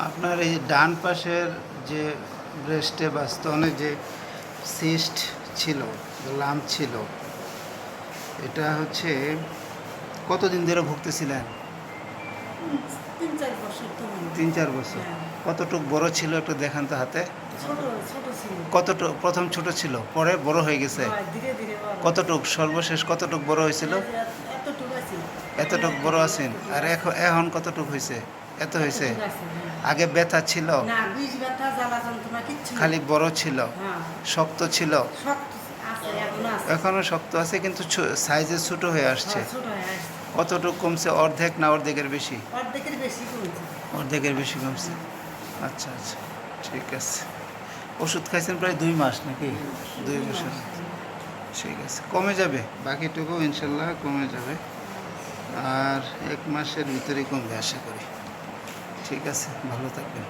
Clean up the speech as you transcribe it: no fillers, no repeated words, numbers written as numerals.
আপনার এই ডান পাশের যে ব্রেস্টে বা স্তনে যে সিস্ট ছিল, লাম্প ছিল, এটা হচ্ছে কতদিন ধরে ভুগতেছিলেন? 3-4 বছর তো হলো। 3-4 বছর। হ্যাঁ। কতটুক বড় ছিল একটু দেখান তো হাতে। ছোট ছোট ছিল। কতটুক প্রথম ছোট ছিল, পরে বড় হয়ে গেছে? হয়, ধীরে ধীরে বড়। কতটুক সর্বশেষ কতটুক বড় হয়েছিল? এই যে এতটুকু আছে। এতটুক বড় আছেন? আর এখন এখন কতটুক হয়েছে? এত হয়েছে? এতটুকু আছে, হ্যাঁ। আগে ব্যথা ছিল? না, বিষ ব্যথা, জ্বালা যন্ত্রণা কিচ্ছু নেই। খালি বড় ছিল? হ্যাঁ। শক্ত ছিল? শক্ত আছে, এখনো আছে। এখনো শক্ত আছে কিন্তু সাইজে ছোট হয়ে আসছে। ছোট হয়ে আসছে। কতটুক কমছে? অর্ধেক না অর্ধেকের বেশি? অর্ধেকের বেশি কমেছে। অর্ধেকের বেশি কমছে। আচ্ছা আচ্ছা, ঠিক আছে। ওষুধ খাইছেন প্রায় 2 মাস নাকি? 2 বছর। ঠিক আছে, কমে যাবে, বাকিটুকু ইনশাল্লাহ কমে যাবে। আর 1 মাসের ভিতরেই কমবে আশা করি। ঠিক আছে, ভালো থাকবেন।